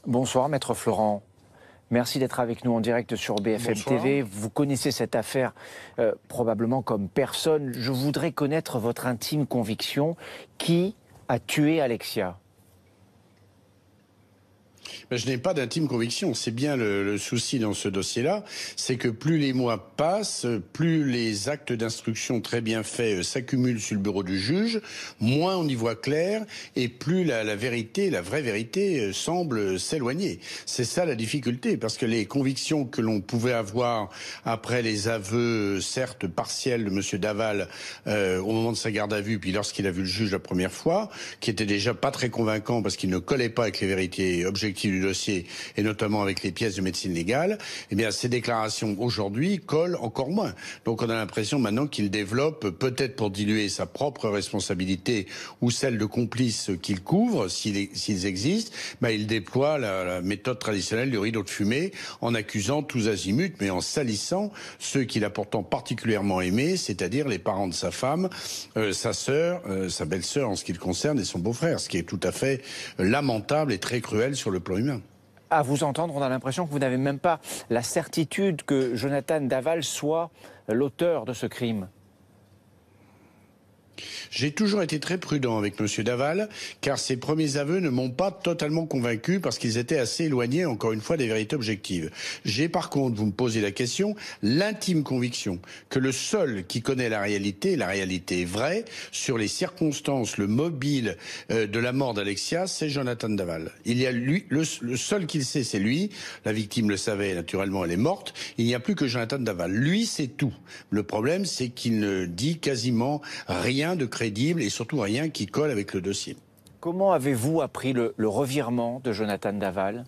Bonsoir, Maître Florent. Merci d'être avec nous en direct sur BFM Bonsoir. TV. Vous connaissez cette affaire probablement comme personne. Je voudrais connaître votre intime conviction. Qui a tué Alexia ? Ben, je n'ai pas d'intime conviction. C'est bien le souci dans ce dossier-là, c'est que plus les mois passent, plus les actes d'instruction très bien faits s'accumulent sur le bureau du juge, moins on y voit clair et plus la vérité, la vraie vérité semble s'éloigner. C'est ça la difficulté, parce que les convictions que l'on pouvait avoir après les aveux, certes partiels de M. Daval au moment de sa garde à vue, puis lorsqu'il a vu le juge la première fois, qui étaient déjà pas très convaincants parce qu'il ne collait pas avec les vérités objectives du dossier, et notamment avec les pièces de médecine légale, eh bien, ces déclarations aujourd'hui collent encore moins. Donc on a l'impression maintenant qu'il développe, peut-être pour diluer sa propre responsabilité ou celle de complices qu'il couvre, s'ils existent, ben, il déploie la méthode traditionnelle du rideau de fumée en accusant tous azimuts, mais en salissant ceux qu'il a pourtant particulièrement aimés, c'est-à-dire les parents de sa femme, sa sœur, sa belle-sœur en ce qui le concerne, et son beau-frère, ce qui est tout à fait lamentable et très cruel sur le plan humain. À vous entendre, on a l'impression que vous n'avez même pas la certitude que Jonathan Daval soit l'auteur de ce crime. J'ai toujours été très prudent avec M. Daval, car ses premiers aveux ne m'ont pas totalement convaincu parce qu'ils étaient assez éloignés, encore une fois, des vérités objectives. J'ai par contre, vous me posez la question, l'intime conviction que le seul qui connaît la réalité vraie, sur les circonstances, le mobile de la mort d'Alexia, c'est Jonathan Daval. Il y a lui, le seul qui le sait, c'est lui. La victime le savait, naturellement, elle est morte. Il n'y a plus que Jonathan Daval. Lui, c'est tout. Le problème, c'est qu'il ne dit quasiment rien de crédible et surtout rien qui colle avec le dossier. Comment avez-vous appris le revirement de Jonathan Daval ?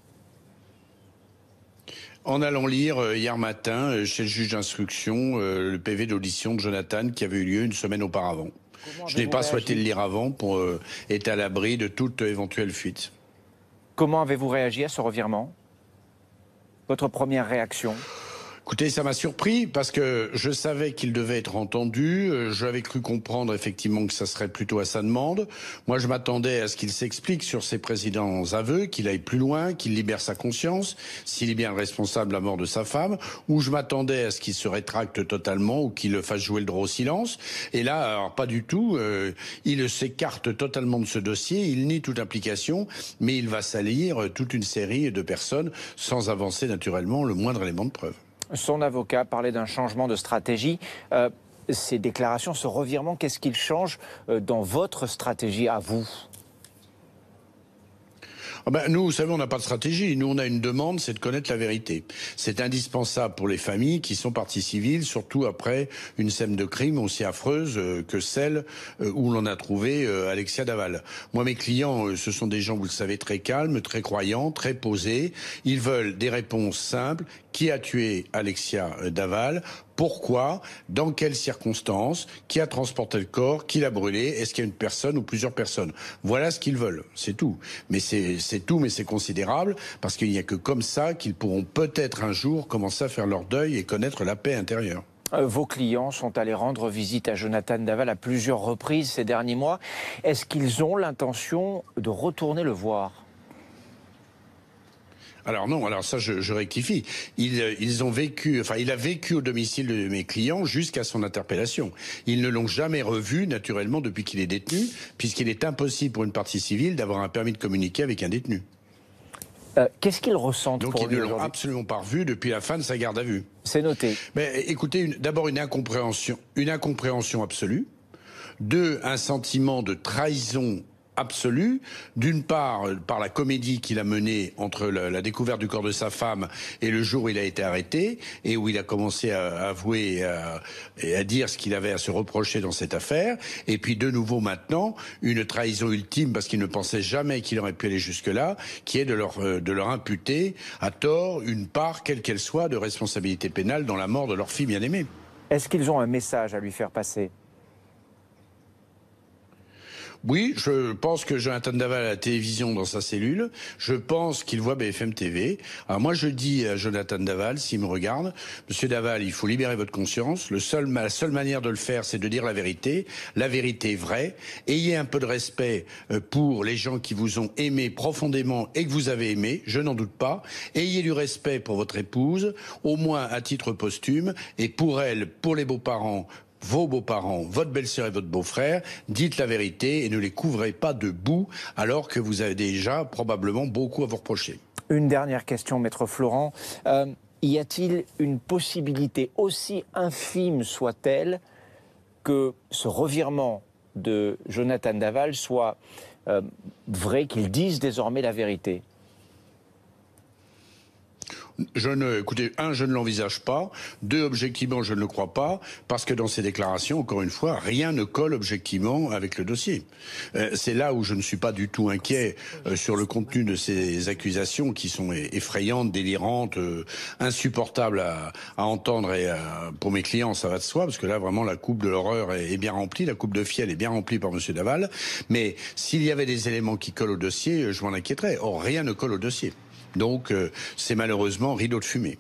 En allant lire hier matin chez le juge d'instruction le PV d'audition de Jonathan qui avait eu lieu une semaine auparavant. Je n'ai pas souhaité le lire avant pour être à l'abri de toute éventuelle fuite. Comment avez-vous réagi à ce revirement ? Votre première réaction ? Écoutez, ça m'a surpris parce que je savais qu'il devait être entendu. J'avais cru comprendre effectivement que ça serait plutôt à sa demande. Moi, je m'attendais à ce qu'il s'explique sur ses précédents aveux, qu'il aille plus loin, qu'il libère sa conscience, s'il est bien responsable de la mort de sa femme, ou je m'attendais à ce qu'il se rétracte totalement ou qu'il fasse jouer le droit au silence. Et là, alors pas du tout. Il s'écarte totalement de ce dossier, il nie toute implication, mais il va salir toute une série de personnes sans avancer naturellement le moindre élément de preuve. Son avocat parlait d'un changement de stratégie. Ces déclarations, ce revirement, qu'est-ce qu'il change dans votre stratégie à vous ? Nous, vous savez, on n'a pas de stratégie. Nous, on a une demande, c'est de connaître la vérité. C'est indispensable pour les familles qui sont parties civiles, surtout après une scène de crime aussi affreuse que celle où l'on a trouvé Alexia Daval. Moi, mes clients, ce sont des gens, vous le savez, très calmes, très croyants, très posés. Ils veulent des réponses simples. Qui a tué Alexia Daval ? Pourquoi ? Dans quelles circonstances ? Qui a transporté le corps ? Qui l'a brûlé ? Est-ce qu'il y a une personne ou plusieurs personnes ? Voilà ce qu'ils veulent, c'est tout. Mais c'est tout, mais c'est considérable, parce qu'il n'y a que comme ça qu'ils pourront peut-être un jour commencer à faire leur deuil et connaître la paix intérieure. Vos clients sont allés rendre visite à Jonathan Daval à plusieurs reprises ces derniers mois. Est-ce qu'ils ont l'intention de retourner le voir ? Alors non, alors ça je rectifie. Ils ont vécu, enfin il a vécu au domicile de mes clients jusqu'à son interpellation. Ils ne l'ont jamais revu naturellement depuis qu'il est détenu, puisqu'il est impossible pour une partie civile d'avoir un permis de communiquer avec un détenu. Qu'est-ce qu'ils ressentent donc pour ils ne l'ont absolument pas revu depuis la fin de sa garde à vue. C'est noté. Mais écoutez, d'abord une incompréhension absolue. Deux, un sentiment de trahison absolue, d'une part par la comédie qu'il a menée entre la découverte du corps de sa femme et le jour où il a été arrêté et où il a commencé à avouer et à dire ce qu'il avait à se reprocher dans cette affaire, et puis de nouveau maintenant une trahison ultime parce qu'il ne pensait jamais qu'il aurait pu aller jusque-là, qui est de leur imputer à tort une part, quelle qu'elle soit, de responsabilité pénale dans la mort de leur fille bien-aimée. Est-ce qu'ils ont un message à lui faire passer ? Oui, je pense que Jonathan Daval a la télévision dans sa cellule. Je pense qu'il voit BFM TV. Alors moi, je dis à Jonathan Daval, s'il me regarde, Monsieur Daval, il faut libérer votre conscience. La seule manière de le faire, c'est de dire la vérité vraie. Ayez un peu de respect pour les gens qui vous ont aimé profondément et que vous avez aimé, je n'en doute pas. Ayez du respect pour votre épouse, au moins à titre posthume, et pour elle, pour les beaux-parents, vos beaux-parents, votre belle-sœur et votre beau-frère, dites la vérité et ne les couvrez pas de boue alors que vous avez déjà probablement beaucoup à vous reprocher. Une dernière question, Maître Florent. Y a-t-il une possibilité, aussi infime soit-elle, que ce revirement de Jonathan Daval soit vrai, qu'il dise désormais la vérité ? Écoutez, je ne l'envisage pas. 2, objectivement, je ne le crois pas, parce que dans ces déclarations, encore une fois, rien ne colle objectivement avec le dossier. C'est là où je ne suis pas du tout inquiet sur le contenu de ces accusations qui sont effrayantes, délirantes, insupportables à entendre, et pour mes clients, ça va de soi, parce que là, vraiment, la coupe de l'horreur est bien remplie, la coupe de fiel est bien remplie par Monsieur Daval. Mais s'il y avait des éléments qui collent au dossier, je m'en inquiéterais. Or, rien ne colle au dossier. Donc, c'est malheureusement rideau de fumée.